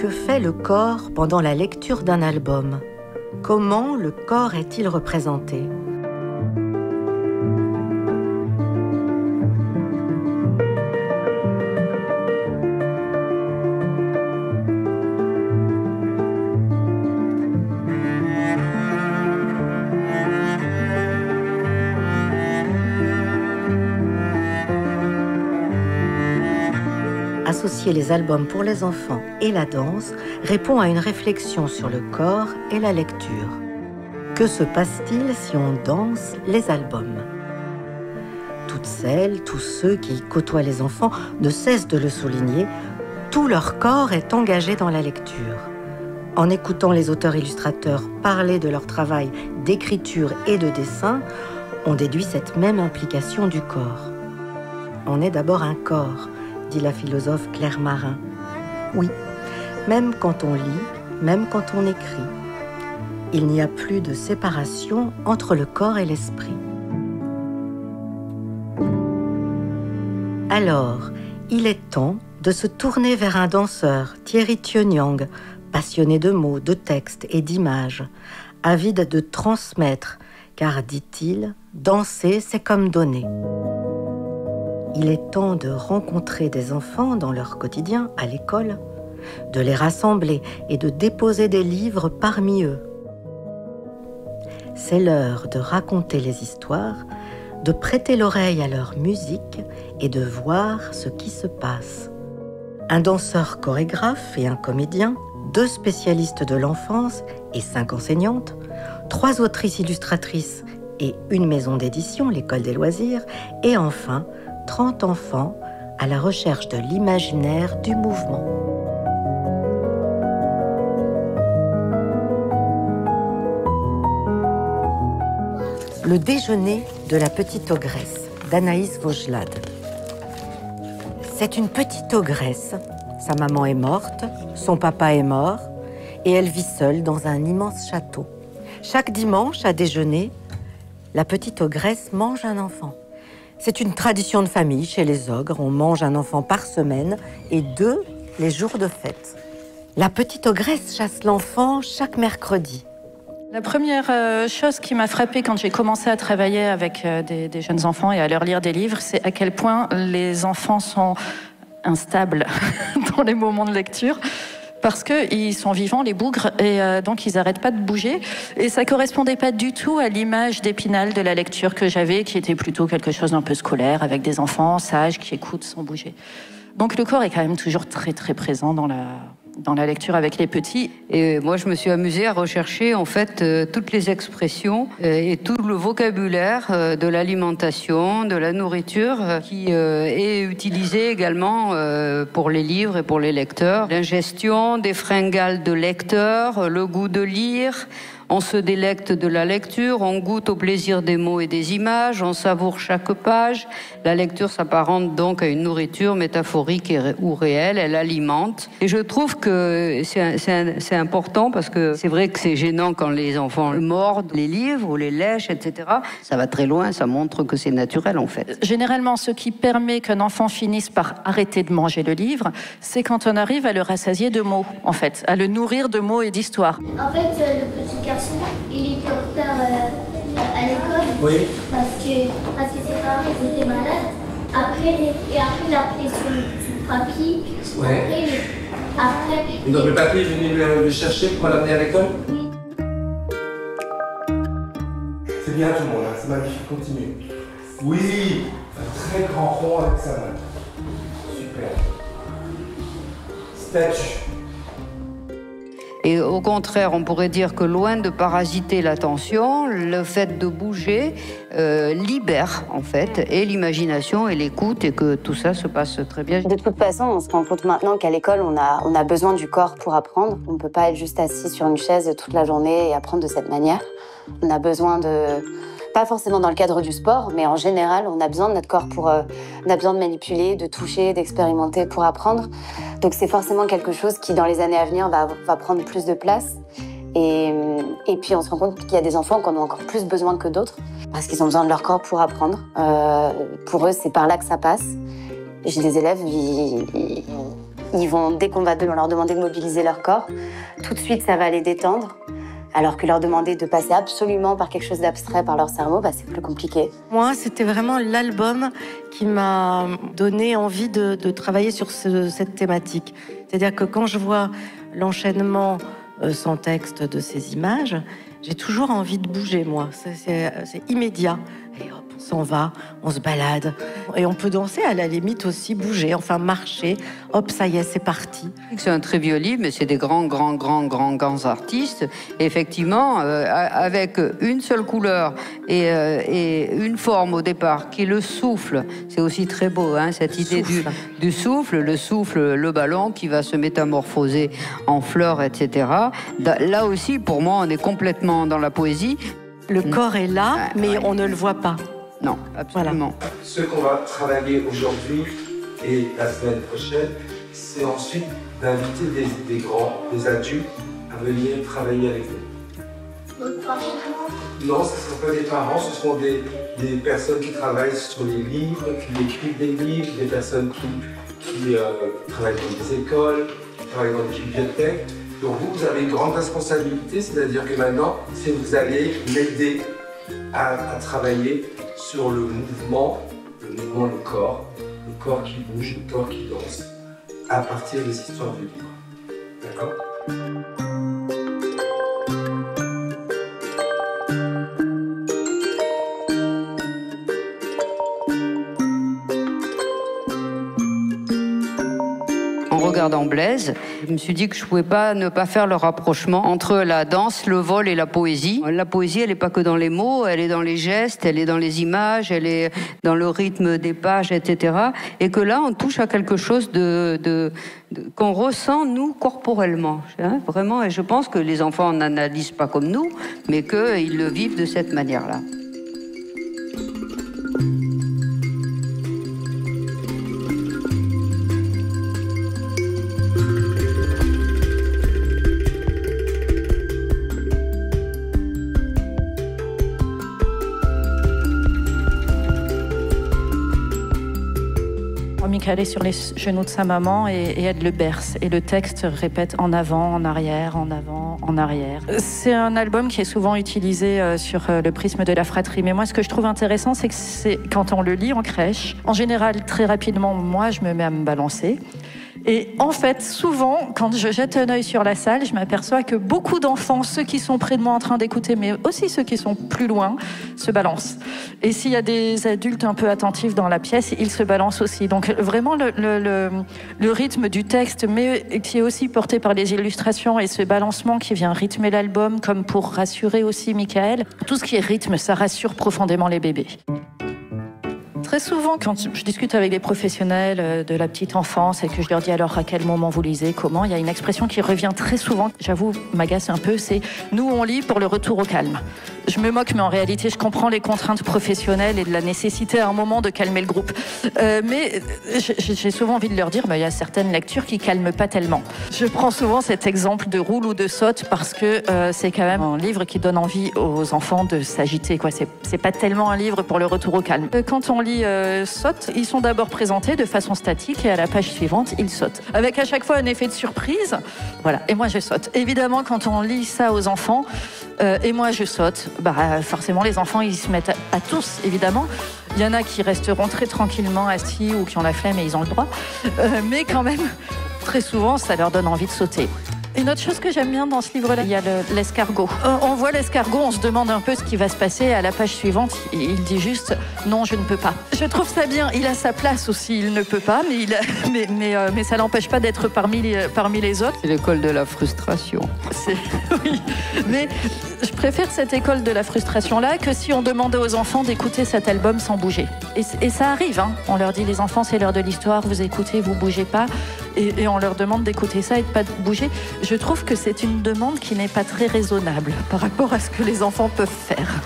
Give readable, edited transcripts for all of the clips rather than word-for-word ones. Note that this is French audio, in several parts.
Que fait le corps pendant la lecture d'un album? Comment le corps est-il représenté? Associer les albums pour les enfants et la danse répond à une réflexion sur le corps et la lecture. Que se passe-t-il si on danse les albums? Toutes celles, tous ceux qui côtoient les enfants ne cessent de le souligner, tout leur corps est engagé dans la lecture. En écoutant les auteurs-illustrateurs parler de leur travail d'écriture et de dessin, on déduit cette même implication du corps. On est d'abord un corps, dit la philosophe Claire Marin. Oui, même quand on lit, même quand on écrit, il n'y a plus de séparation entre le corps et l'esprit. Alors, il est temps de se tourner vers un danseur, Thierry Thieu-Niang, passionné de mots, de textes et d'images, avide de transmettre, car, dit-il, danser, c'est comme donner. Il est temps de rencontrer des enfants dans leur quotidien, à l'école, de les rassembler et de déposer des livres parmi eux. C'est l'heure de raconter les histoires, de prêter l'oreille à leur musique et de voir ce qui se passe. Un danseur chorégraphe et un comédien, 2 spécialistes de l'enfance et 5 enseignantes, 3 autrices illustratrices et une maison d'édition, l'École des loisirs, et enfin 30 enfants à la recherche de l'imaginaire du mouvement. Le déjeuner de la petite ogresse, d'Anaïs Vaugelade. C'est une petite ogresse. Sa maman est morte, son papa est mort, et elle vit seule dans un immense château. Chaque dimanche, à déjeuner, la petite ogresse mange un enfant. C'est une tradition de famille chez les ogres. On mange un enfant par semaine et 2 les jours de fête. La petite ogresse chasse l'enfant chaque mercredi. La première chose qui m'a frappée quand j'ai commencé à travailler avec des jeunes enfants et à leur lire des livres, c'est à quel point les enfants sont instables dans les moments de lecture. Parce qu'ils sont vivants, les bougres, et donc ils n'arrêtent pas de bouger. Et ça ne correspondait pas du tout à l'image d'Épinal de la lecture que j'avais, qui était plutôt quelque chose d'un peu scolaire, avec des enfants sages qui écoutent sans bouger. Donc le corps est quand même toujours très très présent dans la lecture avec les petits. Et moi, je me suis amusée à rechercher en fait toutes les expressions et tout le vocabulaire de l'alimentation, de la nourriture qui est utilisé également pour les livres et pour les lecteurs. L'ingestion, des fringales de lecteurs, le goût de lire. On se délecte de la lecture, on goûte au plaisir des mots et des images, on savoure chaque page. La lecture s'apparente donc à une nourriture métaphorique ou réelle, elle alimente. Et je trouve que c'est important parce que c'est vrai que c'est gênant quand les enfants mordent les livres ou les lèchent, etc. Ça va très loin, ça montre que c'est naturel en fait. Généralement, ce qui permet qu'un enfant finisse par arrêter de manger le livre, c'est quand on arrive à le rassasier de mots, en fait, à le nourrir de mots et d'histoires. En fait, le petit garçon, il était en retard à l'école. Oui. Parce que ses parents étaient malades. Après, il a pris son papy. Ouais. Après, Et donc le papy est venu le chercher pour l'amener à l'école? Oui. C'est bien tout le monde, hein. C'est magnifique, continue. Oui, un très grand rond avec sa main. Super. Statue. Et au contraire, on pourrait dire que loin de parasiter l'attention, le fait de bouger libère en fait et l'imagination et l'écoute et que tout ça se passe très bien. De toute façon, on se rend compte maintenant qu'à l'école, on a besoin du corps pour apprendre. On ne peut pas être juste assis sur une chaise toute la journée et apprendre de cette manière. On a besoin pas forcément dans le cadre du sport, mais en général, on a besoin de notre corps on a besoin de manipuler, de toucher, d'expérimenter pour apprendre. Donc c'est forcément quelque chose qui, dans les années à venir, va prendre plus de place. Et puis on se rend compte qu'il y a des enfants qui en ont encore plus besoin que d'autres, parce qu'ils ont besoin de leur corps pour apprendre. Pour eux, c'est par là que ça passe. J'ai des élèves, Ils vont, dès qu'on va leur demander de mobiliser leur corps, tout de suite, ça va les détendre. Alors que leur demander de passer absolument par quelque chose d'abstrait par leur cerveau, c'est plus compliqué. Moi, c'était vraiment l'album qui m'a donné envie de travailler sur cette thématique. C'est-à-dire que quand je vois l'enchaînement sans texte de ces images, j'ai toujours envie de bouger, moi. C'est immédiat. Et hop, on s'en va, on se balade. Et on peut danser, à la limite aussi bouger, enfin marcher. Hop, ça y est, c'est parti. C'est un très vieux livre, mais c'est des grands artistes. Et effectivement, avec une seule couleur et une forme au départ, qui est le souffle. C'est aussi très beau, hein, cette idée du souffle, le ballon qui va se métamorphoser en fleurs, etc. Là aussi, pour moi, on est complètement dans la poésie. Le corps est là, mais on ne le voit pas. Non, absolument. Voilà. Ce qu'on va travailler aujourd'hui et la semaine prochaine, c'est ensuite d'inviter des grands, des adultes, à venir travailler avec nous. Non, ce ne seront pas des parents, ce seront des personnes qui travaillent sur les livres, qui écrivent des livres, des personnes qui travaillent dans des écoles, qui travaillent dans des bibliothèques. Donc vous avez une grande responsabilité, c'est-à-dire que maintenant, si vous allez m'aider à travailler sur le mouvement, le corps qui bouge, le corps qui danse, à partir des histoires du livre. D'accord ? Regardant Blaise, je me suis dit que je ne pouvais pas ne pas faire le rapprochement entre la danse, le vol et la poésie. La poésie, elle n'est pas que dans les mots, elle est dans les gestes, elle est dans les images, elle est dans le rythme des pages, etc. Et que là, on touche à quelque chose qu'on ressent, nous, corporellement. Hein, vraiment, et je pense que les enfants n'analysent pas comme nous, mais qu'ils le vivent de cette manière-là. Michael est sur les genoux de sa maman et elle le berce. Et le texte répète en avant, en arrière, en avant, en arrière. C'est un album qui est souvent utilisé sur le prisme de la fratrie. Mais moi, ce que je trouve intéressant, c'est que quand on le lit en crèche, en général, très rapidement, moi, je me mets à me balancer. Et en fait, souvent, quand je jette un œil sur la salle, je m'aperçois que beaucoup d'enfants, ceux qui sont près de moi en train d'écouter, mais aussi ceux qui sont plus loin, se balancent. Et s'il y a des adultes un peu attentifs dans la pièce, ils se balancent aussi. Donc vraiment, le rythme du texte, mais qui est aussi porté par les illustrations et ce balancement qui vient rythmer l'album, comme pour rassurer aussi Michael. Tout ce qui est rythme, ça rassure profondément les bébés. Très souvent, quand je discute avec des professionnels de la petite enfance et que je leur dis alors à quel moment vous lisez, comment, il y a une expression qui revient très souvent, j'avoue, m'agace un peu, c'est « nous on lit pour le retour au calme ». Je me moque, mais en réalité, je comprends les contraintes professionnelles et de la nécessité à un moment de calmer le groupe. Mais j'ai souvent envie de leur dire, il y a certaines lectures qui calment pas tellement. Je prends souvent cet exemple de Roule ou de Saute parce que c'est quand même un livre qui donne envie aux enfants de s'agiter, quoi. C'est pas tellement un livre pour le retour au calme. Quand on lit Saute, ils sont d'abord présentés de façon statique et à la page suivante, ils sautent. Avec à chaque fois un effet de surprise. Voilà. Et moi, je saute. Évidemment, quand on lit ça aux enfants, et moi, je saute, forcément, les enfants, ils se mettent à tous, évidemment. Il y en a qui resteront très tranquillement assis ou qui ont la flemme et ils ont le droit. Mais quand même, très souvent, ça leur donne envie de sauter. Une autre chose que j'aime bien dans ce livre-là, il y a l'escargot. On voit l'escargot, on se demande un peu ce qui va se passer. À la page suivante, il dit juste « non, je ne peux pas ». Je trouve ça bien, il a sa place aussi, il ne peut pas, mais ça l'empêche pas d'être parmi les autres. C'est l'école de la frustration. Oui, mais je préfère cette école de la frustration-là que si on demandait aux enfants d'écouter cet album sans bouger. Et ça arrive, hein. On leur dit « les enfants, c'est l'heure de l'histoire, vous écoutez, vous bougez pas ». Et on leur demande d'écouter ça et de pas bouger. Je trouve que c'est une demande qui n'est pas très raisonnable par rapport à ce que les enfants peuvent faire.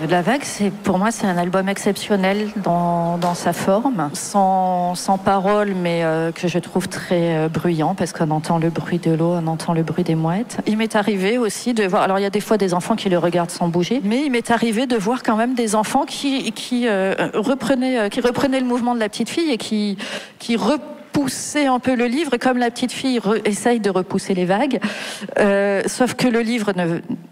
La Vague, pour moi, c'est un album exceptionnel dans sa forme, sans paroles, mais que je trouve très bruyant, parce qu'on entend le bruit de l'eau, on entend le bruit des mouettes. Il m'est arrivé aussi de voir, alors il y a des fois des enfants qui le regardent sans bouger, mais il m'est arrivé de voir quand même des enfants qui reprenaient le mouvement de la petite fille et qui repousser un peu le livre, comme la petite fille essaye de repousser les vagues. Sauf que le livre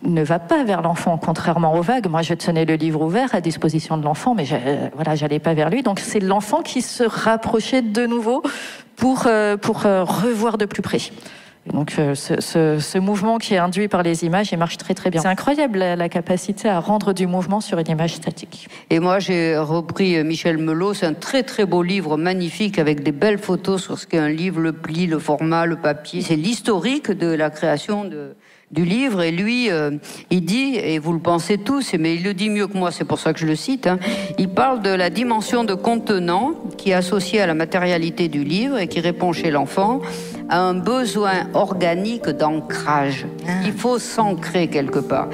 ne va pas vers l'enfant, contrairement aux vagues. Moi, je tenais le livre ouvert à disposition de l'enfant, mais j'allais pas vers lui. Donc, c'est l'enfant qui se rapprochait de nouveau pour revoir de plus près. Donc ce mouvement qui est induit par les images, il marche très très bien. C'est incroyable la capacité à rendre du mouvement sur une image statique. Et moi j'ai repris Michel Melot, c'est un très très beau livre, magnifique, avec des belles photos sur ce qu'est un livre, le pli, le format, le papier. C'est l'historique de la création du livre, et lui, il dit, et vous le pensez tous, mais il le dit mieux que moi, c'est pour ça que je le cite, il parle de la dimension de contenant qui est associée à la matérialité du livre et qui répond chez l'enfant à un besoin organique d'ancrage. Il faut s'ancrer quelque part.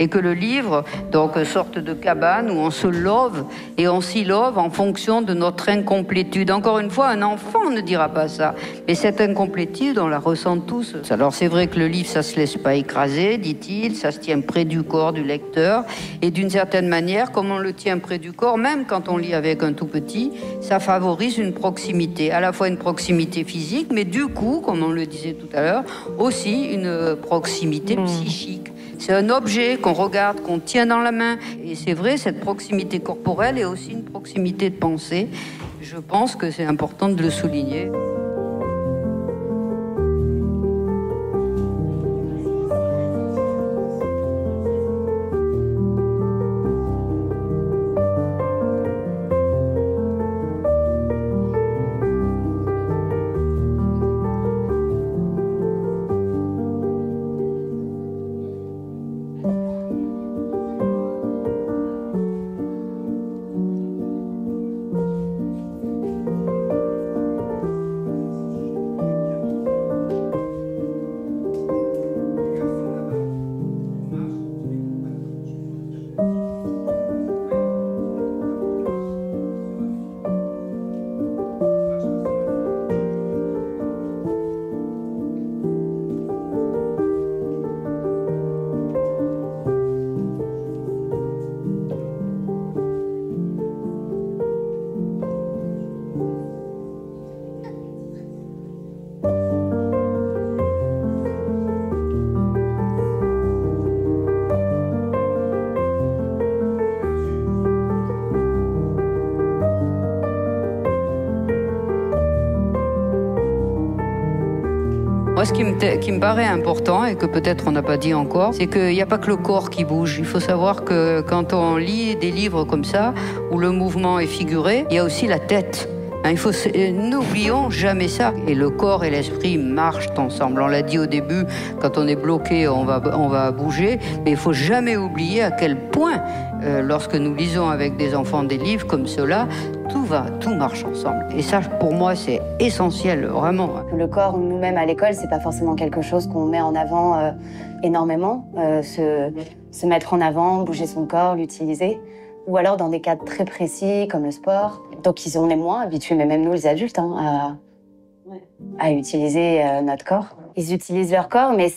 Et que le livre, donc, sorte de cabane où on se love et on s'y love en fonction de notre incomplétude. Encore une fois, un enfant ne dira pas ça. Mais cette incomplétude, on la ressent tous. Alors c'est vrai que le livre, ça se laisse pas écraser, dit-il, ça se tient près du corps du lecteur. Et d'une certaine manière, comme on le tient près du corps, même quand on lit avec un tout petit, ça favorise une proximité. À la fois une proximité physique, mais du coup, comme on le disait tout à l'heure, aussi une proximité psychique. C'est un objet qu'on regarde, qu'on tient dans la main. Et c'est vrai, cette proximité corporelle est aussi une proximité de pensée. Je pense que c'est important de le souligner. Moi, ce qui me paraît important, et que peut-être on n'a pas dit encore, c'est qu'il n'y a pas que le corps qui bouge. Il faut savoir que quand on lit des livres comme ça, où le mouvement est figuré, il y a aussi la tête. N'oublions jamais ça. Et le corps et l'esprit marchent ensemble. On l'a dit au début, quand on est bloqué, on va bouger. Mais il ne faut jamais oublier à quel point, lorsque nous lisons avec des enfants des livres comme ceux-là, tout marche ensemble. Et ça, pour moi, c'est essentiel, vraiment. Le corps, nous-mêmes à l'école, c'est pas forcément quelque chose qu'on met en avant énormément. Se mettre en avant, bouger son corps, l'utiliser. Ou alors dans des cadres très précis, comme le sport. Donc on est moins habitués, mais même nous les adultes, à utiliser notre corps. Ils utilisent leur corps, mais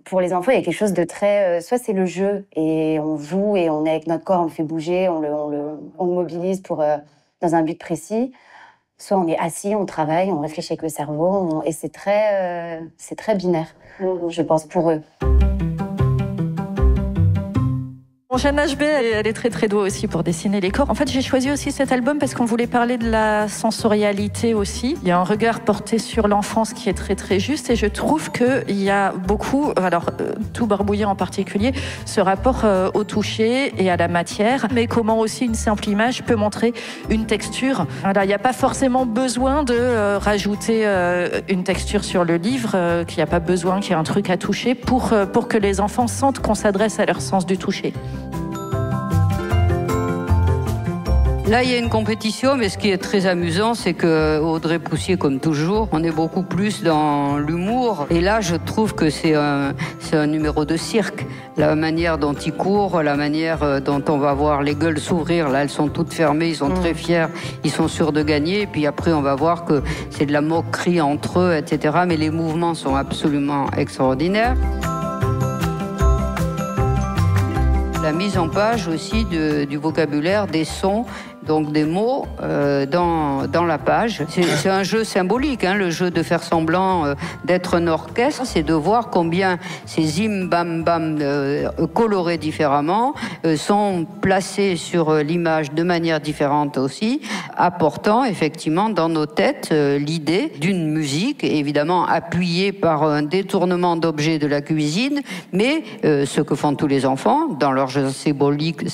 pour les enfants, il y a quelque chose de très... soit c'est le jeu, et on joue, et on est avec notre corps, on le fait bouger, on le mobilise dans un but précis. Soit on est assis, on travaille, on réfléchit avec le cerveau, et c'est très binaire, je pense, pour eux. Jeanne HB, elle est très très douée aussi pour dessiner les corps. En fait, j'ai choisi aussi cet album parce qu'on voulait parler de la sensorialité aussi. Il y a un regard porté sur l'enfance qui est très très juste, et je trouve qu'il y a beaucoup, alors tout Barbouillé en particulier, ce rapport au toucher et à la matière, mais comment aussi une simple image peut montrer une texture. Voilà, il n'y a pas forcément besoin de rajouter une texture sur le livre, qu'il n'y a pas besoin qu'il y ait un truc à toucher pour que les enfants sentent qu'on s'adresse à leur sens du toucher. Là, il y a une compétition, mais ce qui est très amusant, c'est que Audrey Poussier, comme toujours, on est beaucoup plus dans l'humour. Et là, je trouve que c'est un numéro de cirque. La manière dont il court, la manière dont on va voir les gueules s'ouvrir, là, elles sont toutes fermées, ils sont très fiers, ils sont sûrs de gagner. Et puis après, on va voir que c'est de la moquerie entre eux, etc. Mais les mouvements sont absolument extraordinaires. La mise en page aussi du vocabulaire, des sons, donc des mots dans la page. C'est un jeu symbolique, hein, le jeu de faire semblant d'être un orchestre. C'est de voir combien ces zim, bam, bam colorés différemment sont placés sur l'image de manière différente aussi, apportant effectivement dans nos têtes l'idée d'une musique, évidemment appuyée par un détournement d'objets de la cuisine, mais ce que font tous les enfants dans leur jeu symbolique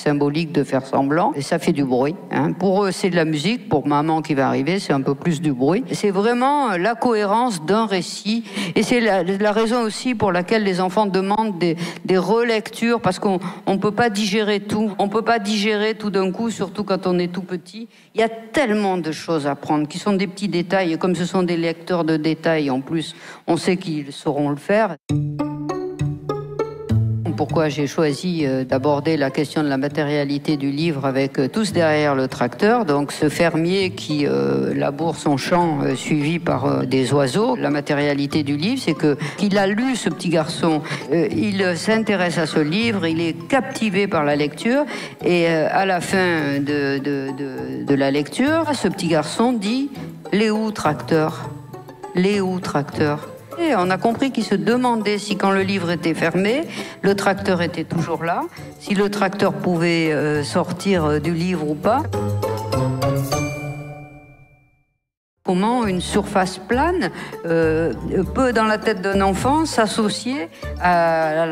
de faire semblant, et ça fait du bruit. Hein. Pour eux, c'est de la musique. Pour maman qui va arriver, c'est un peu plus du bruit. C'est vraiment la cohérence d'un récit. Et c'est la raison aussi pour laquelle les enfants demandent des relectures, parce qu'on ne peut pas digérer tout. On ne peut pas digérer tout d'un coup, surtout quand on est tout petit. Il y a tellement de choses à prendre, qui sont des petits détails. Et comme ce sont des lecteurs de détails, en plus, on sait qu'ils sauront le faire. Pourquoi j'ai choisi d'aborder la question de la matérialité du livre avec Tous derrière le tracteur, donc ce fermier qui laboure son champ suivi par des oiseaux. La matérialité du livre, c'est qu'il a lu, ce petit garçon, il s'intéresse à ce livre, il est captivé par la lecture, et à la fin de la lecture, ce petit garçon dit « Les où tracteur ? Les où tracteur ?» Et on a compris qu'il se demandait si, quand le livre était fermé, le tracteur était toujours là, si le tracteur pouvait sortir du livre ou pas. Comment une surface plane peut, dans la tête d'un enfant, s'associer à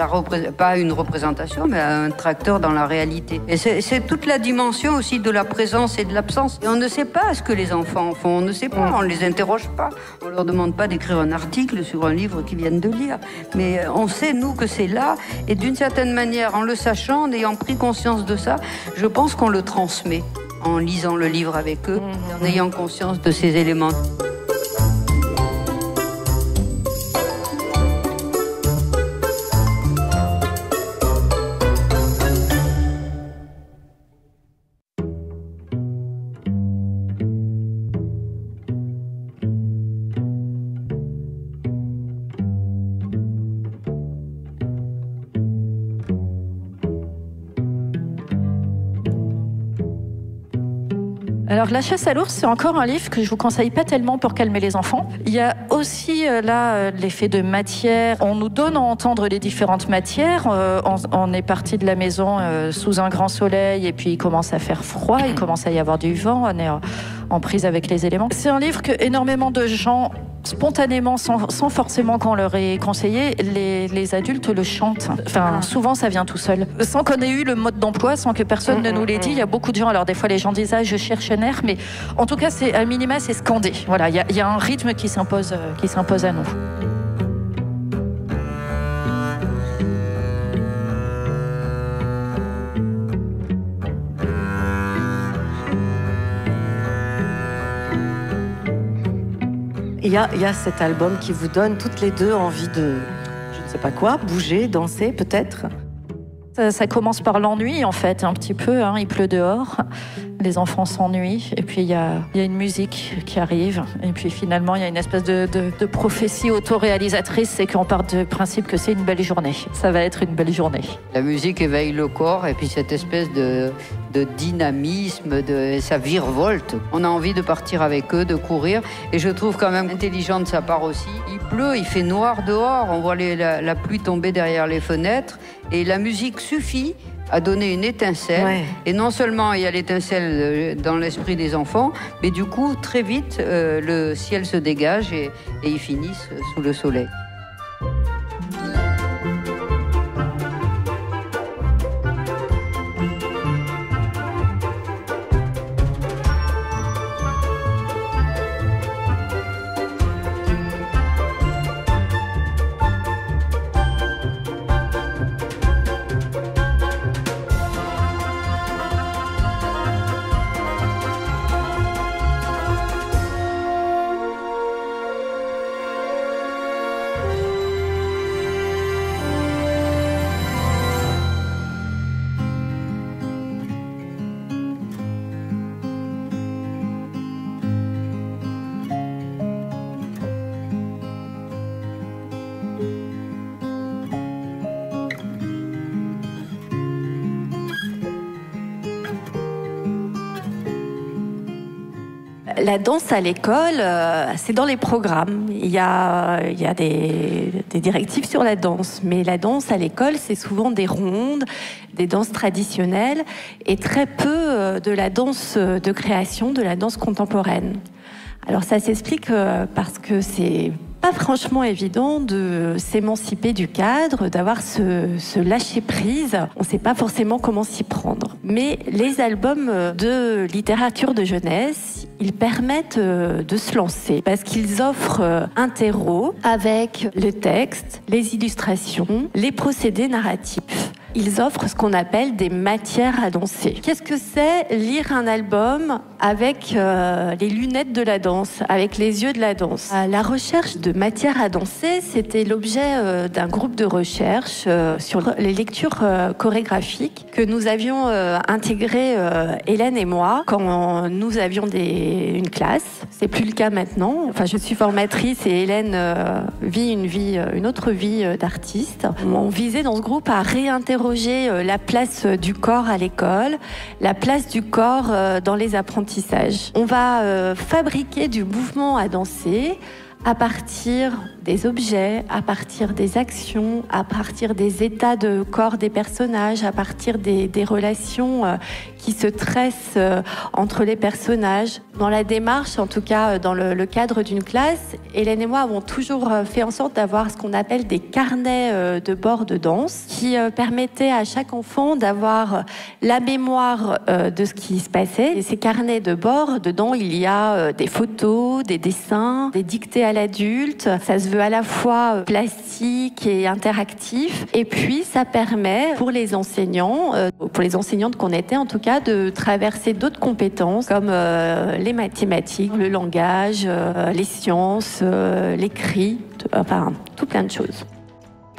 pas à une représentation, mais à un tracteur dans la réalité. Et c'est toute la dimension aussi de la présence et de l'absence. Et on ne sait pas ce que les enfants font, on ne sait pas, on ne les interroge pas. On leur demande pas d'écrire un article sur un livre qu'ils viennent de lire. Mais on sait, nous, que c'est là. Et d'une certaine manière, en le sachant, en ayant pris conscience de ça, je pense qu'on le transmet. En lisant le livre avec eux, en ayant conscience de ces éléments. Alors, La chasse à l'ours, c'est encore un livre que je vous conseille pas tellement pour calmer les enfants. Il y a aussi là l'effet de matière. On nous donne à entendre les différentes matières. On est parti de la maison sous un grand soleil et puis il commence à faire froid, il commence à y avoir du vent. On est en prise avec les éléments. C'est un livre que énormément de gens, spontanément, sans forcément qu'on leur ait conseillé, les adultes le chantent. Enfin, souvent, ça vient tout seul. Sans qu'on ait eu le mode d'emploi, sans que personne ne nous l'ait dit. Il y a beaucoup de gens, alors des fois, les gens disent « Ah, je cherche un air », mais en tout cas, à minima, c'est scandé. Voilà, il y a un rythme qui s'impose à nous. Il y a cet album qui vous donne toutes les deux envie de, je ne sais pas quoi, bouger, danser peut-être. Ça commence par l'ennui en fait, un petit peu, hein, il pleut dehors, les enfants s'ennuient, et puis il y a une musique qui arrive, et puis finalement il y a une espèce de prophétie autoréalisatrice, c'est qu'on part du principe que c'est une belle journée, ça va être une belle journée. La musique éveille le corps, et puis cette espèce de dynamisme, ça virevolte. On a envie de partir avec eux, de courir, et je trouve quand même intelligent de sa part aussi. Il pleut, il fait noir dehors, on voit la pluie tomber derrière les fenêtres, et la musique suffit à donner une étincelle. Ouais. Et non seulement il y a l'étincelle dans l'esprit des enfants, mais du coup, très vite, le ciel se dégage et ils finissent sous le soleil. La danse à l'école, c'est dans les programmes. Il y a des directives sur la danse, mais la danse à l'école, c'est souvent des rondes, des danses traditionnelles, et très peu de la danse de création, de la danse contemporaine. Alors ça s'explique parce que c'est pas franchement évident de s'émanciper du cadre, d'avoir ce lâcher-prise. On ne sait pas forcément comment s'y prendre. Mais les albums de littérature de jeunesse, ils permettent de se lancer parce qu'ils offrent un terreau avec le texte, les illustrations, les procédés narratifs. Ils offrent ce qu'on appelle des matières à danser. Qu'est-ce que c'est lire un album avec les lunettes de la danse, avec les yeux de la danse? La recherche de matières à danser, c'était l'objet d'un groupe de recherche sur les lectures chorégraphiques que nous avions intégré, Hélène et moi, quand nous avions une classe. C'est plus le cas maintenant. Enfin, je suis formatrice et Hélène vit une autre vie d'artiste. On visait dans ce groupe à réinterroger la place du corps à l'école, la place du corps dans les apprentissages. On va fabriquer du mouvement à danser à partir des objets, à partir des actions, à partir des états de corps des personnages, à partir des relations qui se tressent entre les personnages. Dans la démarche, en tout cas dans le cadre d'une classe, Hélène et moi avons toujours fait en sorte d'avoir ce qu'on appelle des carnets de bord de danse qui permettaient à chaque enfant d'avoir la mémoire de ce qui se passait. Et ces carnets de bord, dedans, il y a des photos, des dessins, des dictées à l'adulte. Ça se veut à la fois plastique et interactif. Et puis, ça permet pour les enseignants, pour les enseignantes qu'on était en tout cas, de traverser d'autres compétences comme les mathématiques, le langage, les sciences, l'écrit, enfin tout plein de choses.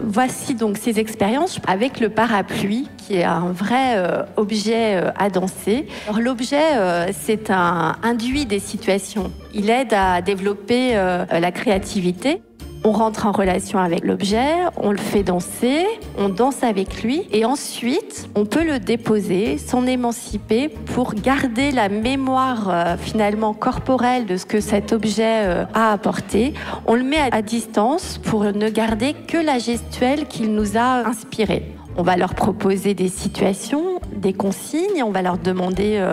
Voici donc ces expériences avec le parapluie qui est un vrai objet à danser. Alors, l'objet, c'est un induit des situations. Il aide à développer la créativité. On rentre en relation avec l'objet, on le fait danser, on danse avec lui et ensuite on peut le déposer, s'en émanciper pour garder la mémoire finalement corporelle de ce que cet objet a apporté. On le met à distance pour ne garder que la gestuelle qu'il nous a inspirée. On va leur proposer des situations, des consignes, on va leur demander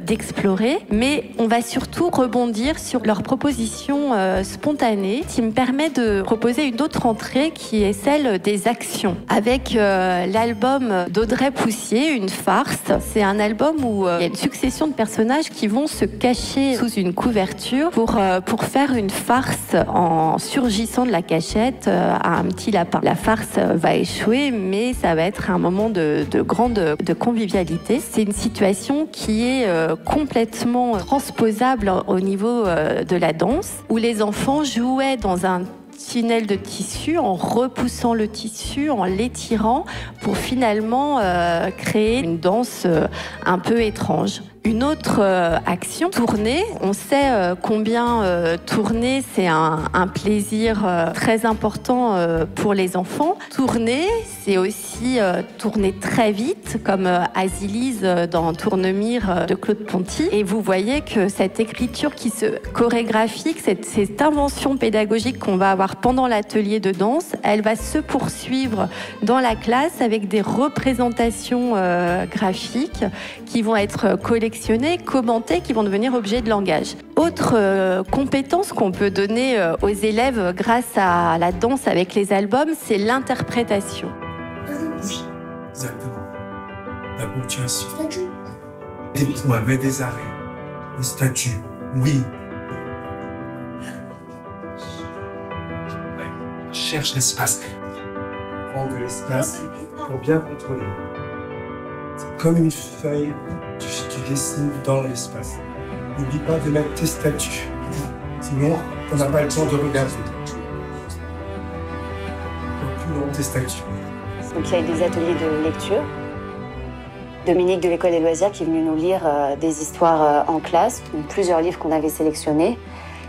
d'explorer, mais on va surtout rebondir sur leurs propositions spontanées, qui me permet de proposer une autre entrée qui est celle des actions. Avec l'album d'Audrey Poussier, Une farce, c'est un album où il y a une succession de personnages qui vont se cacher sous une couverture pour faire une farce en surgissant de la cachette à un petit lapin. La farce va échouer, mais ça va être un moment de grande convivialité. C'est une situation qui est complètement transposable au niveau de la danse, où les enfants jouaient dans un tunnel de tissu en repoussant le tissu, en l'étirant pour finalement créer une danse un peu étrange. Une autre action, tourner. On sait combien tourner, c'est un plaisir très important pour les enfants. Tourner, c'est aussi tourner très vite, comme Azilise dans Tournemire de Claude Ponty. Et vous voyez que cette écriture qui se chorégraphique, cette invention pédagogique qu'on va avoir pendant l'atelier de danse, elle va se poursuivre dans la classe avec des représentations graphiques qui vont être collectionnées, commentées, qui vont devenir objet de langage. Autre compétence qu'on peut donner aux élèves grâce à la danse avec les albums, c'est l'interprétation. Oui, exactement. La ponctuation. Des points avec des arrêts. Des statues. Oui. Cherche l'espace. Prends de l'espace pour bien contrôler. C'est comme une feuille, tu dessines dans l'espace. N'oublie pas de mettre tes statues. Sinon, on n'a pas le temps de regarder. Donc, plus long tes statues. Donc, il y a eu des ateliers de lecture. Dominique de l'École des Loisirs qui est venu nous lire des histoires en classe, donc plusieurs livres qu'on avait sélectionnés.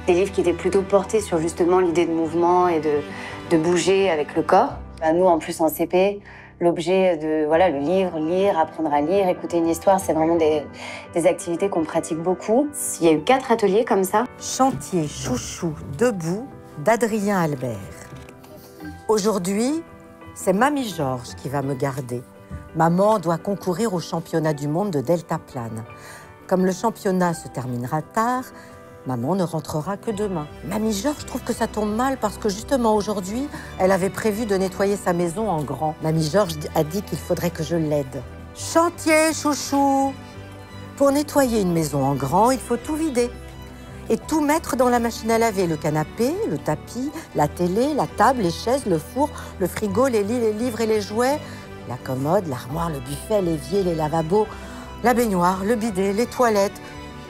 Des livres qui étaient plutôt portés sur justement l'idée de mouvement et de bouger avec le corps. Nous, en plus, en CP, l'objet de voilà, le livre, lire, apprendre à lire, écouter une histoire, c'est vraiment des activités qu'on pratique beaucoup. Il y a eu 4 ateliers comme ça. Chantier chouchou debout d'Adrien Albert. Aujourd'hui, c'est Mamie Georges qui va me garder. Maman doit concourir au championnat du monde de deltaplane. Comme le championnat se terminera tard, maman ne rentrera que demain. Mamie Georges trouve que ça tombe mal parce que justement aujourd'hui, elle avait prévu de nettoyer sa maison en grand. Mamie Georges a dit qu'il faudrait que je l'aide. Chantier chouchou! Pour nettoyer une maison en grand, il faut tout vider. Et tout mettre dans la machine à laver, le canapé, le tapis, la télé, la table, les chaises, le four, le frigo, les lits, les livres et les jouets, la commode, l'armoire, le buffet, l'évier, les lavabos, la baignoire, le bidet, les toilettes,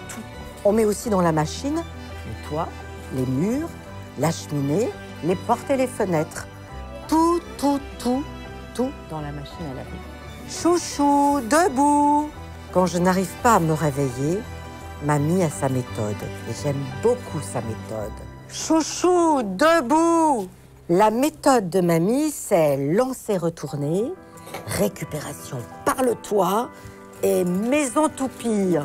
tout. On met aussi dans la machine le toit, les murs, la cheminée, les portes et les fenêtres. Tout dans la machine à laver. Chouchou, debout! Quand je n'arrive pas à me réveiller, Mamie a sa méthode et j'aime beaucoup sa méthode. Chouchou, debout! La méthode de Mamie, c'est lancer retourner, récupération par le toit et maison toupie.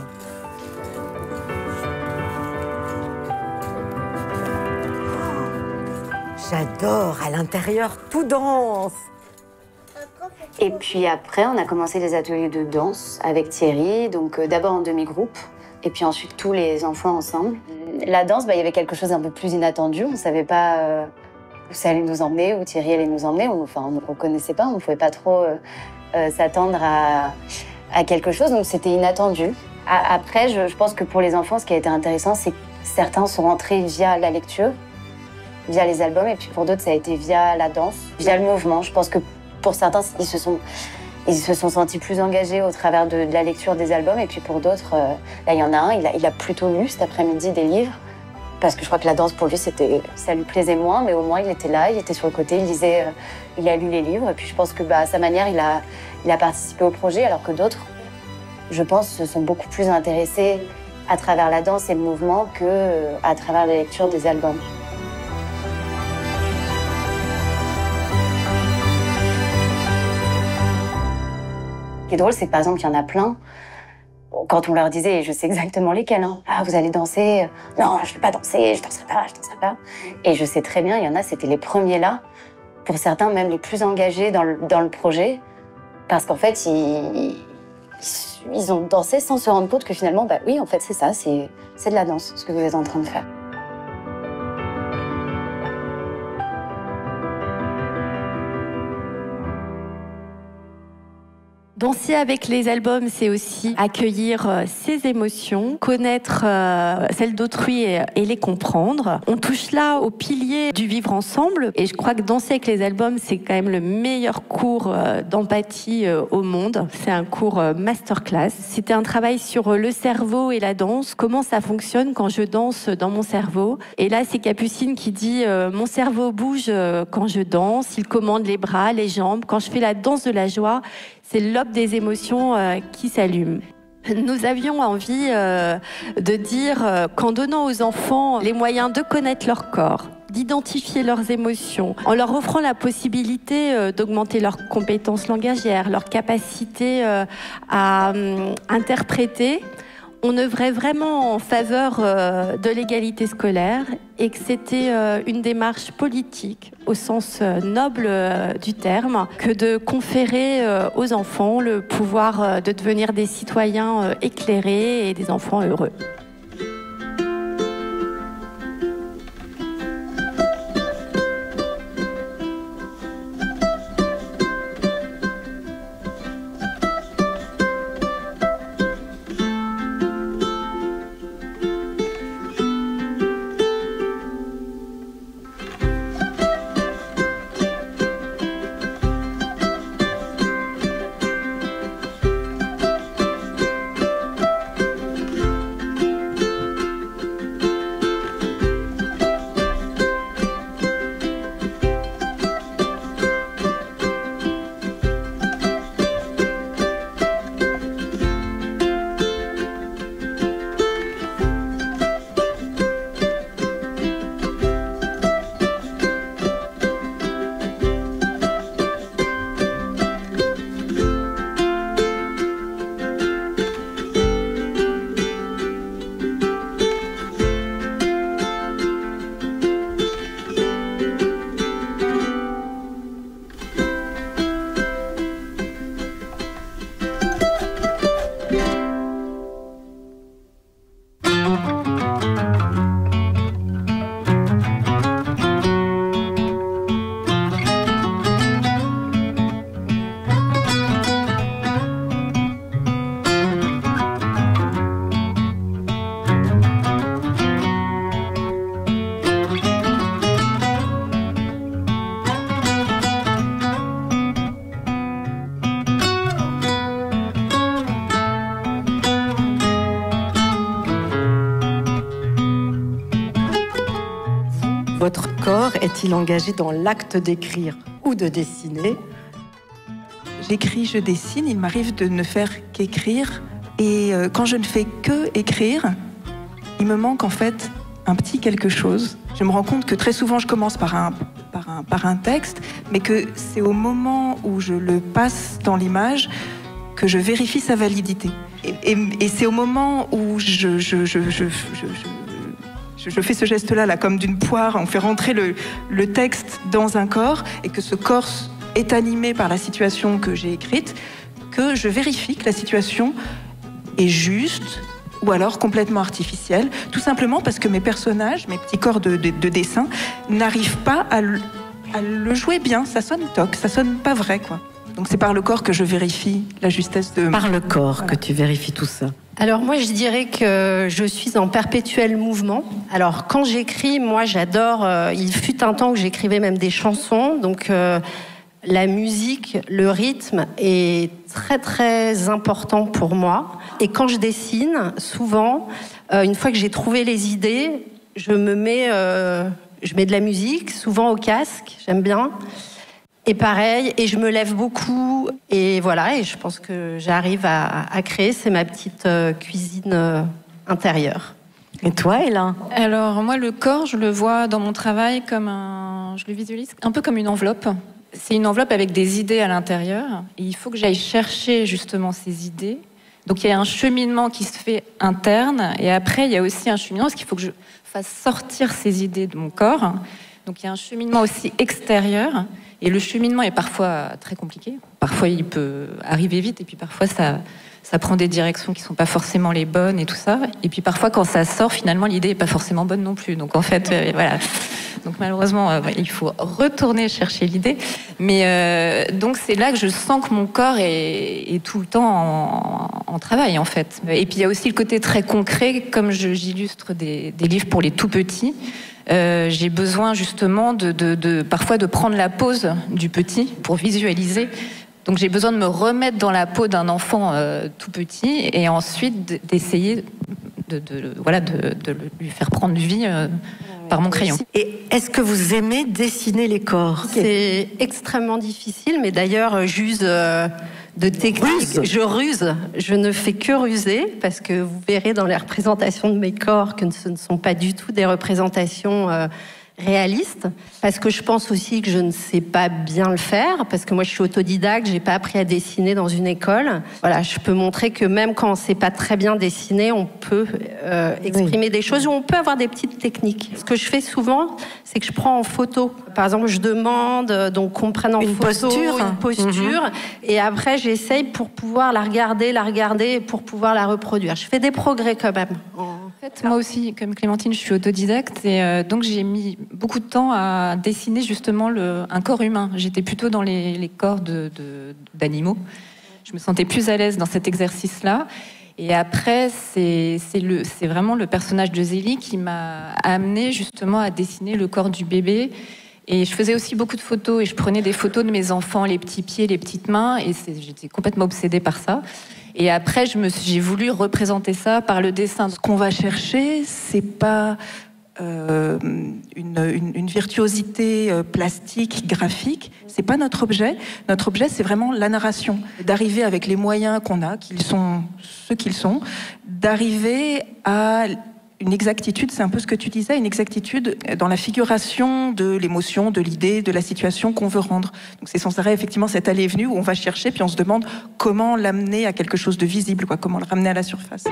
J'adore, à l'intérieur, tout danse. Et puis après, on a commencé les ateliers de danse avec Thierry, donc d'abord en demi-groupe, et puis ensuite tous les enfants ensemble. La danse, il y avait quelque chose d'un peu plus inattendu, on ne savait pas où ça allait nous emmener, où Thierry allait nous emmener, on ne connaissait pas, on ne pouvait pas trop s'attendre à quelque chose, donc c'était inattendu. Après, je pense que pour les enfants, ce qui a été intéressant, c'est que certains sont rentrés via la lecture, via les albums, et puis pour d'autres, ça a été via la danse, via le mouvement. Je pense que pour certains, ils se sont sentis plus engagés au travers de la lecture des albums, et puis pour d'autres, là, il y en a un, il a plutôt lu cet après-midi des livres, parce que je crois que la danse, pour lui, ça lui plaisait moins, mais au moins, il était là, il était sur le côté, il lisait, il a lu les livres, et puis je pense que, à sa manière, il a participé au projet, alors que d'autres, je pense, se sont beaucoup plus intéressés à travers la danse et le mouvement qu'à travers la lecture des albums. Ce qui est drôle, c'est que par exemple, il y en a plein, quand on leur disait, et je sais exactement lesquels, ah, vous allez danser, non, je ne vais pas danser, je ne danserai pas. Et je sais très bien, il y en a, c'était les premiers là, pour certains même les plus engagés dans le projet, parce qu'en fait, ils ont dansé sans se rendre compte que finalement, oui, en fait, c'est ça, c'est de la danse, ce que vous êtes en train de faire. Danser avec les albums, c'est aussi accueillir ses émotions, connaître celles d'autrui et les comprendre. On touche là au pilier du vivre ensemble. Et je crois que danser avec les albums, c'est quand même le meilleur cours d'empathie au monde. C'est un cours masterclass. C'était un travail sur le cerveau et la danse. Comment ça fonctionne quand je danse dans mon cerveau. Et là, c'est Capucine qui dit « Mon cerveau bouge quand je danse. Il commande les bras, les jambes. Quand je fais la danse de la joie, c'est l'aube des émotions qui s'allume. » Nous avions envie de dire qu'en donnant aux enfants les moyens de connaître leur corps, d'identifier leurs émotions, en leur offrant la possibilité d'augmenter leurs compétences langagières, leur capacité à interpréter, on œuvrait vraiment en faveur de l'égalité scolaire et que c'était une démarche politique au sens noble du terme que de conférer aux enfants le pouvoir de devenir des citoyens éclairés et des enfants heureux. corps est-il engagé dans l'acte d'écrire ou de dessiner? J'écris, je dessine, il m'arrive de ne faire qu'écrire. Et quand je ne fais que écrire, il me manque en fait un petit quelque chose. Je me rends compte que très souvent je commence par un texte, mais que c'est au moment où je le passe dans l'image que je vérifie sa validité. Et c'est au moment où je fais ce geste-là, là, comme d'une poire, on fait rentrer le texte dans un corps, et que ce corps est animé par la situation que j'ai écrite, que je vérifie que la situation est juste ou alors complètement artificielle, tout simplement parce que mes personnages, mes petits corps de dessin, n'arrivent pas à le jouer bien. Ça sonne toc, ça sonne pas vrai, quoi. Donc c'est par le corps que je vérifie la justesse de... Par le corps, voilà, que tu vérifies tout ça. Alors moi, je dirais que je suis en perpétuel mouvement. Alors quand j'écris, moi j'adore... il fut un temps où j'écrivais même des chansons, donc... la musique, le rythme est très très important pour moi. Et quand je dessine, souvent, une fois que j'ai trouvé les idées, je mets de la musique, souvent au casque, j'aime bien. Et pareil, et je me lève beaucoup. Et voilà, et je pense que j'arrive à créer. C'est ma petite cuisine intérieure. Et toi, Ella? Alors moi, le corps, je le vois dans mon travail comme je le visualise un peu comme une enveloppe. C'est une enveloppe avec des idées à l'intérieur. Et il faut que j'aille chercher justement ces idées. Donc il y a un cheminement qui se fait interne. Et après, il y a aussi un cheminement parce qu'il faut que je fasse sortir ces idées de mon corps. Donc il y a un cheminement aussi extérieur. Et le cheminement est parfois très compliqué. Parfois, il peut arriver vite. Et puis parfois, ça prend des directions qui ne sont pas forcément les bonnes et tout ça. Et puis parfois, quand ça sort, finalement, l'idée n'est pas forcément bonne non plus. Donc en fait, voilà. Donc malheureusement, il faut retourner chercher l'idée. Mais donc c'est là que je sens que mon corps est tout le temps en travail, en fait. Et puis il y a aussi le côté très concret, comme j'illustre des livres pour les tout petits. J'ai besoin justement parfois de prendre la pause du petit pour visualiser. Donc j'ai besoin de me remettre dans la peau d'un enfant tout petit et ensuite d'essayer de lui faire prendre vie par mon crayon. Et est-ce que vous aimez dessiner les corps? C'est extrêmement difficile, mais d'ailleurs, j'use de technique. Je ruse. Je ne fais que ruser, parce que vous verrez dans les représentations de mes corps que ce ne sont pas du tout des représentations réaliste, parce que je pense aussi que je ne sais pas bien le faire, parce que moi je suis autodidacte, j'ai pas appris à dessiner dans une école. Voilà, je peux montrer que même quand on sait pas très bien dessiner, on peut exprimer des choses, ou on peut avoir des petites techniques. Ce que je fais souvent, c'est que je prends en photo. Par exemple, je demande donc qu'on prenne en photo une posture, et après j'essaye pour pouvoir la regarder, et pour pouvoir la reproduire. Je fais des progrès quand même. En fait, moi aussi, comme Clémentine, je suis autodidacte, et donc j'ai mis beaucoup de temps à dessiner justement un corps humain. J'étais plutôt dans les corps d'animaux. Je me sentais plus à l'aise dans cet exercice-là. Et après, c'est vraiment le personnage de Zélie qui m'a amené justement à dessiner le corps du bébé. Et je faisais aussi beaucoup de photos, et je prenais des photos de mes enfants, les petits pieds, les petites mains, et j'étais complètement obsédée par ça. Et après, j'ai voulu représenter ça par le dessin. Ce qu'on va chercher, c'est pas une virtuosité plastique, graphique. C'est pas notre objet. Notre objet, c'est vraiment la narration. D'arriver avec les moyens qu'on a, qu'ils sont ceux qu'ils sont, d'arriver à une exactitude, c'est un peu ce que tu disais, une exactitude dans la figuration de l'émotion, de l'idée, de la situation qu'on veut rendre. Donc c'est sans arrêt effectivement cette allée et venue où on va chercher, puis on se demande comment l'amener à quelque chose de visible, quoi, comment le ramener à la surface.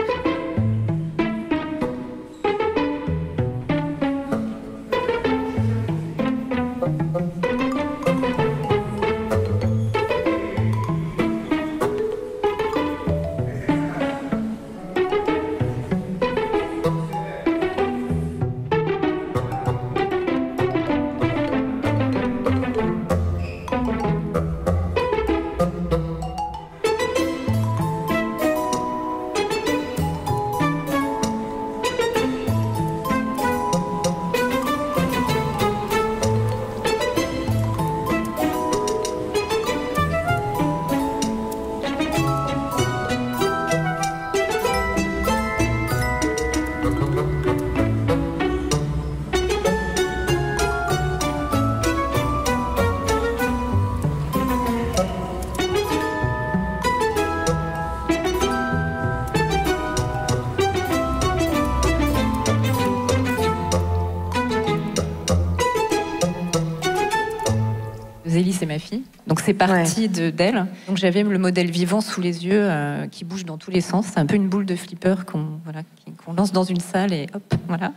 ma fille. Donc c'est parti d'elle. Donc j'avais le modèle vivant sous les yeux qui bouge dans tous les sens. C'est un peu une boule de flipper qu'on lance dans une salle et hop, voilà.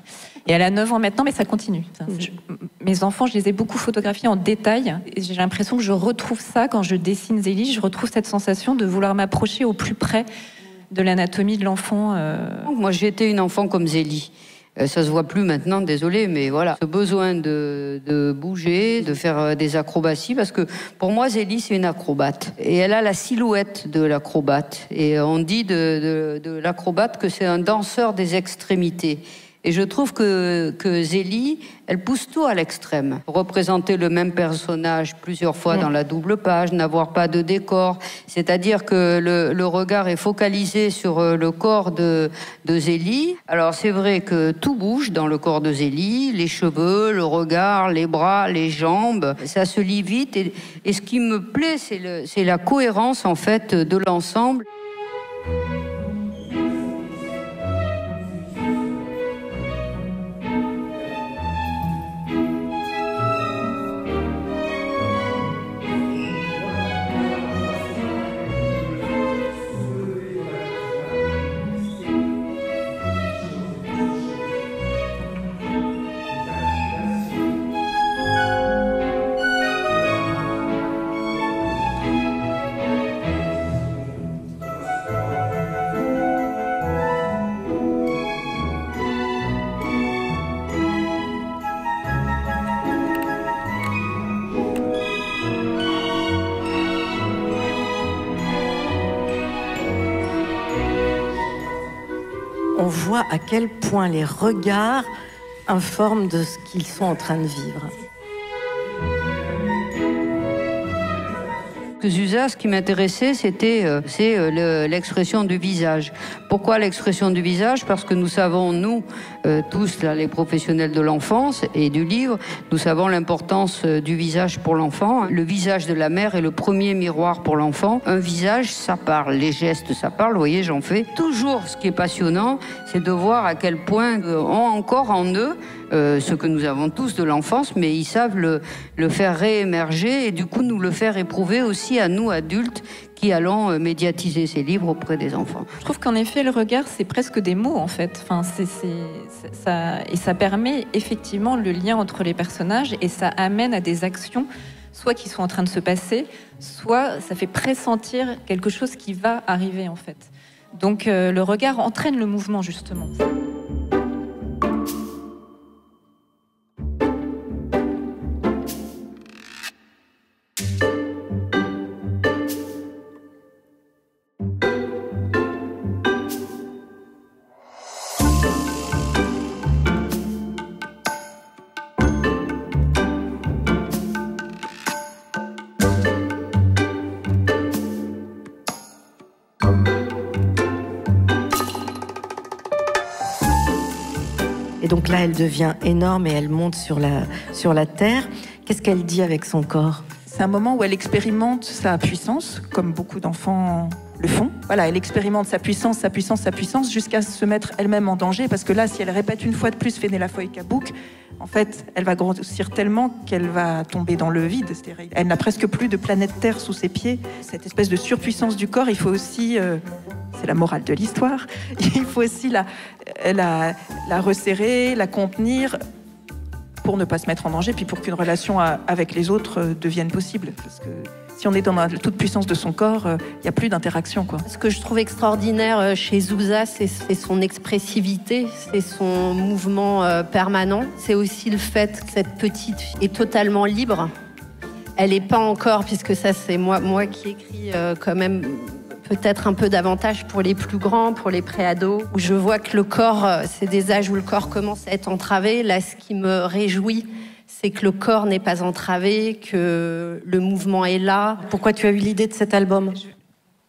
Et elle a 9 ans maintenant, mais ça continue. Mes enfants, je les ai beaucoup photographiés en détail. Et j'ai l'impression que je retrouve ça quand je dessine Zélie. Je retrouve cette sensation de vouloir m'approcher au plus près de l'anatomie de l'enfant. Moi, j'ai été une enfant comme Zélie. Ça se voit plus maintenant, désolé, mais voilà. Ce besoin de bouger, de faire des acrobaties, parce que pour moi, Zélie, c'est une acrobate. Et elle a la silhouette de l'acrobate. Et on dit de l'acrobate que c'est un danseur des extrémités. Et je trouve que Zélie, elle pousse tout à l'extrême. Représenter le même personnage plusieurs fois dans la double page, n'avoir pas de décor, c'est-à-dire que le regard est focalisé sur le corps de Zélie. Alors c'est vrai que tout bouge dans le corps de Zélie, les cheveux, le regard, les bras, les jambes, ça se lit vite. Et ce qui me plaît, c'est la cohérence en fait de l'ensemble. On voit à quel point les regards informent de ce qu'ils sont en train de vivre. Zuza, ce qui m'intéressait, c'est l'expression du visage. Pourquoi l'expression du visage? Parce que nous savons, nous, tous, là, les professionnels de l'enfance et du livre, nous savons l'importance du visage pour l'enfant. Le visage de la mère est le premier miroir pour l'enfant. Un visage, ça parle. Les gestes, ça parle. Vous voyez, j'en fais. Toujours, ce qui est passionnant, c'est de voir à quel point ont encore en eux ce que nous avons tous de l'enfance, mais ils savent le faire réémerger et du coup nous le faire éprouver aussi à nous adultes qui allons médiatiser ces livres auprès des enfants. Je trouve qu'en effet le regard c'est presque des mots en fait. Enfin, ça permet effectivement le lien entre les personnages et ça amène à des actions soit qui sont en train de se passer, soit ça fait pressentir quelque chose qui va arriver en fait. Donc le regard entraîne le mouvement justement. Et donc là, elle devient énorme et elle monte sur la terre. Qu'est-ce qu'elle dit avec son corps? C'est un moment où elle expérimente sa puissance, comme beaucoup d'enfants le font. Voilà, elle expérimente sa puissance, jusqu'à se mettre elle-même en danger. Parce que là, si elle répète une fois de plus Féné la foy Kabouk, en fait, elle va grossir tellement qu'elle va tomber dans le vide. Elle n'a presque plus de planète Terre sous ses pieds. Cette espèce de surpuissance du corps, il faut aussi... c'est la morale de l'histoire. Il faut aussi la resserrer, la contenir pour ne pas se mettre en danger, puis pour qu'une relation avec les autres devienne possible. Parce que si on est dans la toute puissance de son corps, il n'y a plus d'interaction, quoi. Ce que je trouve extraordinaire chez Zuza, c'est son expressivité, c'est son mouvement permanent. C'est aussi le fait que cette petite est totalement libre. Elle n'est pas encore, puisque ça c'est moi qui écris quand même... peut-être un peu davantage pour les plus grands, pour les préados, où je vois que le corps, c'est des âges où le corps commence à être entravé. Là, ce qui me réjouit, c'est que le corps n'est pas entravé, que le mouvement est là. Pourquoi tu as eu l'idée de cet album?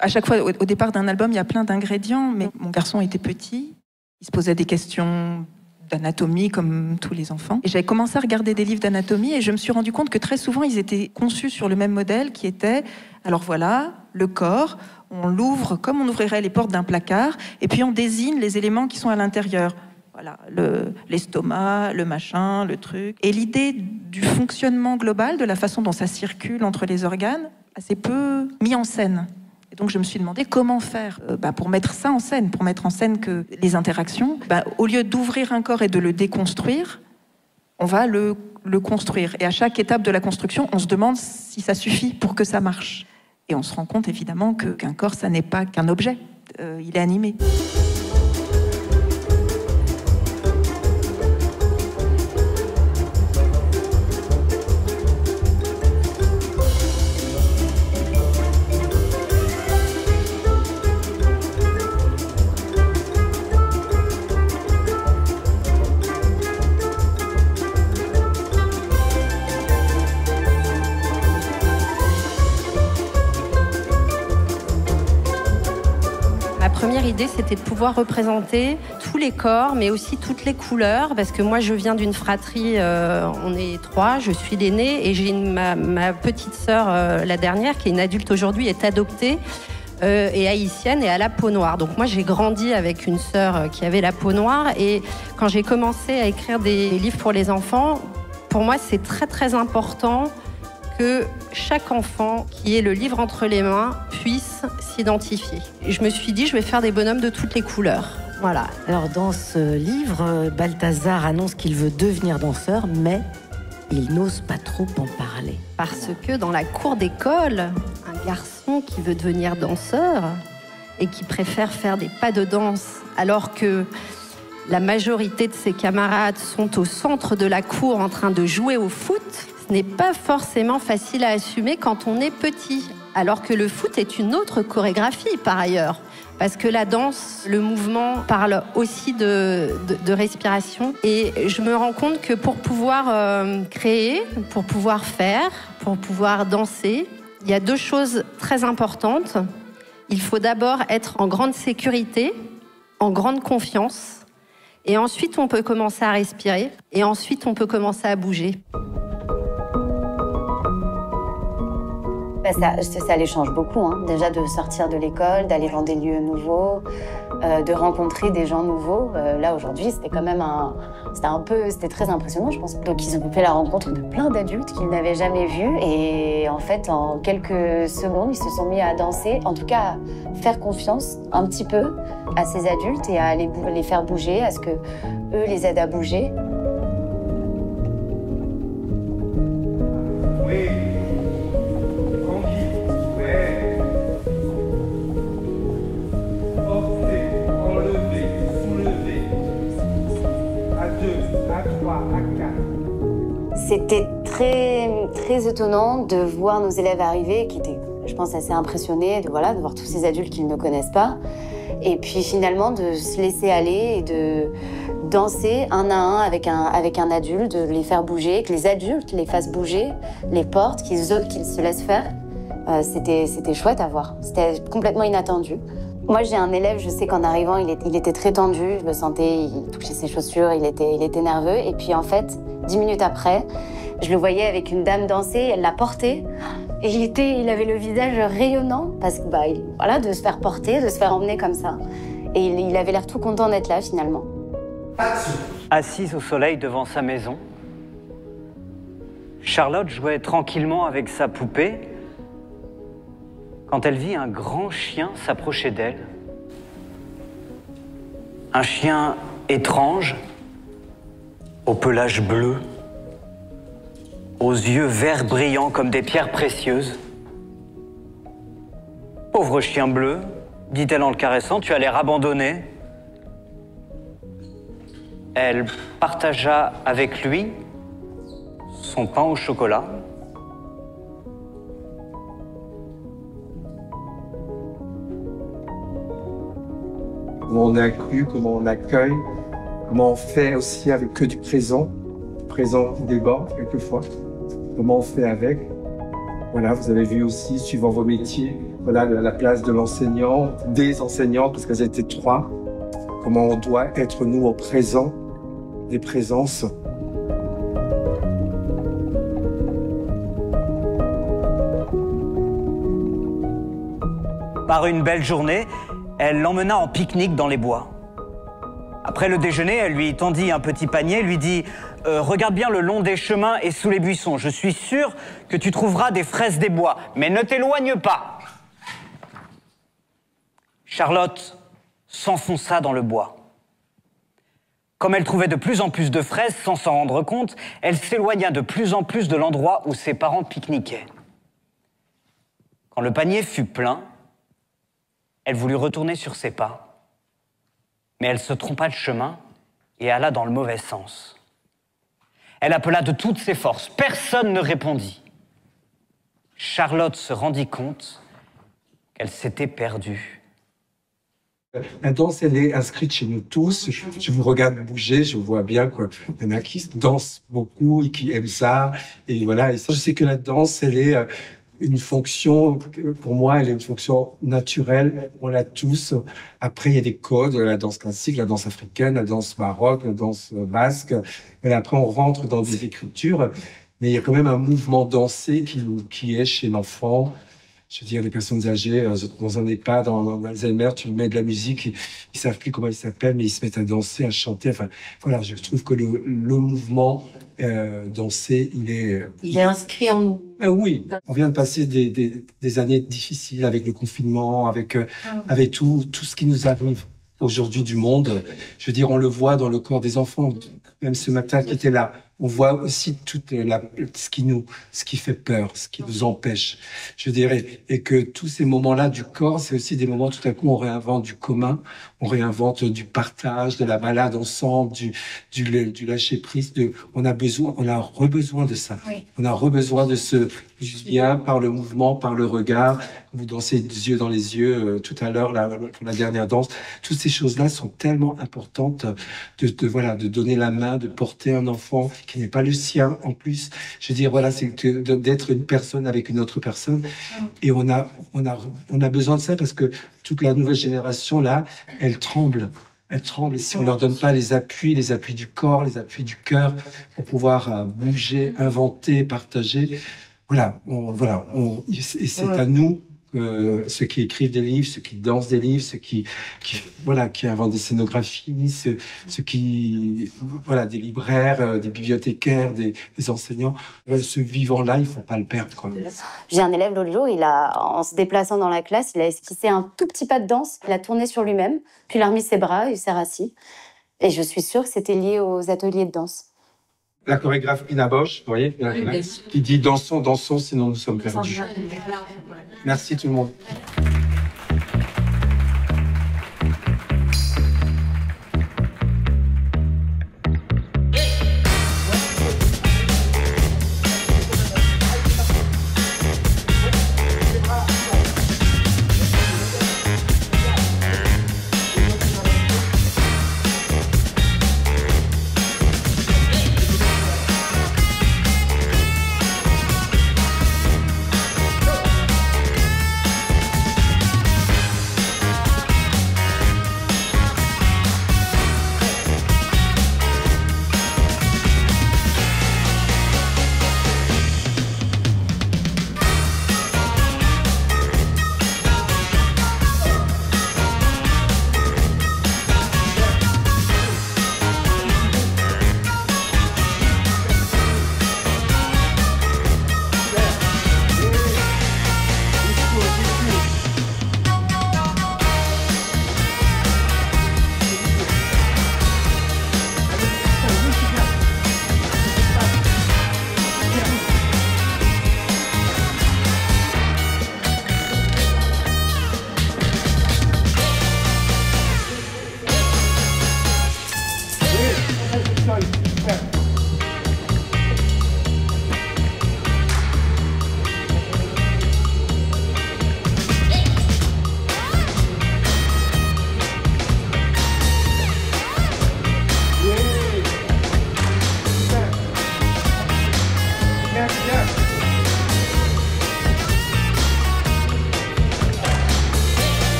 À chaque fois, au départ d'un album, il y a plein d'ingrédients, mais mon garçon était petit, il se posait des questions d'anatomie comme tous les enfants. Et j'avais commencé à regarder des livres d'anatomie et je me suis rendu compte que très souvent, ils étaient conçus sur le même modèle qui était, alors voilà, le corps, on l'ouvre comme on ouvrirait les portes d'un placard et puis on désigne les éléments qui sont à l'intérieur. Voilà, l'estomac, le machin, le truc. Et l'idée du fonctionnement global, de la façon dont ça circule entre les organes, assez peu mis en scène. Et donc je me suis demandé comment faire pour mettre ça en scène, pour mettre en scène que les interactions, au lieu d'ouvrir un corps et de le déconstruire, on va le construire. Et à chaque étape de la construction, on se demande si ça suffit pour que ça marche. Et on se rend compte évidemment qu'un corps, ça n'est pas qu'un objet, il est animé. L'idée, c'était de pouvoir représenter tous les corps, mais aussi toutes les couleurs, parce que moi, je viens d'une fratrie, on est 3, je suis l'aînée, et j'ai ma petite sœur, la dernière, qui est une adulte aujourd'hui, est adoptée, et haïtienne, et a la peau noire. Donc moi, j'ai grandi avec une sœur qui avait la peau noire, et quand j'ai commencé à écrire des livres pour les enfants, pour moi, c'est très, très important que chaque enfant qui ait le livre entre les mains puisse s'identifier. Je me suis dit, je vais faire des bonhommes de toutes les couleurs. Voilà. Alors dans ce livre, Balthazar annonce qu'il veut devenir danseur, mais il n'ose pas trop en parler. Parce que dans la cour d'école, un garçon qui veut devenir danseur et qui préfère faire des pas de danse alors que la majorité de ses camarades sont au centre de la cour en train de jouer au foot, ce n'est pas forcément facile à assumer quand on est petit. Alors que le foot est une autre chorégraphie par ailleurs. Parce que la danse, le mouvement parle aussi de respiration. Et je me rends compte que pour pouvoir créer, pour pouvoir faire, pour pouvoir danser, il y a 2 choses très importantes. Il faut d'abord être en grande sécurité, en grande confiance. Et ensuite, on peut commencer à respirer. Et ensuite, on peut commencer à bouger. Ça les change beaucoup, hein. Déjà de sortir de l'école, d'aller dans des lieux nouveaux, de rencontrer des gens nouveaux. Là aujourd'hui, c'était quand même c'était très impressionnant, je pense. Donc ils ont fait la rencontre de plein d'adultes qu'ils n'avaient jamais vus, et en fait, en quelques secondes, ils se sont mis à danser, en tout cas à faire confiance un petit peu à ces adultes et à les faire bouger, à ce que eux les aident à bouger. Oui. C'était très, très étonnant de voir nos élèves arriver, qui étaient, je pense, assez impressionnés de voir tous ces adultes qu'ils ne connaissent pas. Et puis finalement, de se laisser aller et de danser un à un avec un adulte, de les faire bouger, que les adultes les fassent bouger, les portent, qu'ils se laissent faire. C'était chouette à voir. C'était complètement inattendu. Moi, j'ai un élève, je sais qu'en arrivant, il était très tendu. Je le sentais, il touchait ses chaussures, il était nerveux. Et puis en fait, 10 minutes après, je le voyais avec une dame danser, elle l'a porté. Et il avait le visage rayonnant, parce que de se faire porter, de se faire emmener comme ça. Et il avait l'air tout content d'être là, finalement. Assise au soleil devant sa maison, Charlotte jouait tranquillement avec sa poupée quand elle vit un grand chien s'approcher d'elle. Un chien étrange, au pelage bleu, aux yeux verts brillants comme des pierres précieuses. « Pauvre chien bleu, dit-elle en le caressant, tu as l'air abandonné. » Elle partagea avec lui son pain au chocolat. Comment on inclut, comment on accueille, comment on fait aussi avec que du présent qui déborde quelquefois, comment on fait avec. Voilà, vous avez vu aussi, suivant vos métiers, voilà la place de l'enseignant, des enseignantes, parce qu'elles étaient 3, comment on doit être nous au présent, des présences. Par une belle journée, elle l'emmena en pique-nique dans les bois. Après le déjeuner, elle lui tendit un petit panier, lui dit « Regarde bien le long des chemins et sous les buissons. Je suis sûre que tu trouveras des fraises des bois, mais ne t'éloigne pas. » Charlotte s'enfonça dans le bois. Comme elle trouvait de plus en plus de fraises sans s'en rendre compte, elle s'éloigna de plus en plus de l'endroit où ses parents pique-niquaient. Quand le panier fut plein, elle voulut retourner sur ses pas, mais elle se trompa de chemin et alla dans le mauvais sens. Elle appela de toutes ses forces. Personne ne répondit. Charlotte se rendit compte qu'elle s'était perdue. La danse, elle est inscrite chez nous tous. Je vous regarde bouger, je vois bien qu'il y en a qui dansent beaucoup et qui aiment ça. Et voilà, et ça, je sais que la danse, elle est une fonction, pour moi, elle est une fonction naturelle. On l'a tous. Après, il y a des codes, la danse classique, la danse africaine, la danse maroc, la danse basque. Et après, on rentre dans des écritures. Mais il y a quand même un mouvement dansé qui est chez l'enfant. Je veux dire, les personnes âgées, dans un EHPAD, dans Alzheimer, tu mets de la musique, ils savent plus comment ils s'appellent, mais ils se mettent à danser, à chanter. Enfin, voilà, je trouve que le mouvement danser, il est inscrit en nous. Oui, on vient de passer des années difficiles avec le confinement, avec tout ce qui nous arrive aujourd'hui du monde. Je veux dire, on le voit dans le corps des enfants. Même ce matin qui était là, on voit aussi tout ce qui fait peur, ce qui nous empêche. Je dirais, et que tous ces moments-là du corps, c'est aussi des moments, tout à coup, on réinvente du commun, on réinvente du partage, de la balade ensemble, du lâcher prise. On a besoin de ça. Oui. On a besoin de ce lien par le mouvement, par le regard. Vous dansez des yeux dans les yeux tout à l'heure, pour la dernière danse. Toutes ces choses-là sont tellement importantes de donner la main, de porter un enfant qui n'est pas le sien en plus. Je veux dire, voilà, c'est d'être une personne avec une autre personne. Et on a besoin de ça parce que toute la nouvelle génération, là, elle tremble. Elle tremble. Et si on leur donne pas les appuis du corps, les appuis du cœur, pour pouvoir bouger, inventer, partager, et c'est à nous, ceux qui écrivent des livres, ceux qui dansent des livres, ceux qui inventent des scénographies, ceux qui, des libraires, des bibliothécaires, des enseignants. Ce vivant-là, il faut pas le perdre, quoi. J'ai un élève l'autre jour, en se déplaçant dans la classe, il a esquissé un tout petit pas de danse, il a tourné sur lui-même, puis il a remis ses bras, il s'est rassis. Et je suis sûre que c'était lié aux ateliers de danse. La chorégraphe Ina Bosch, vous voyez, qui dit « dansons, dansons, sinon nous sommes perdus ». Merci tout le monde.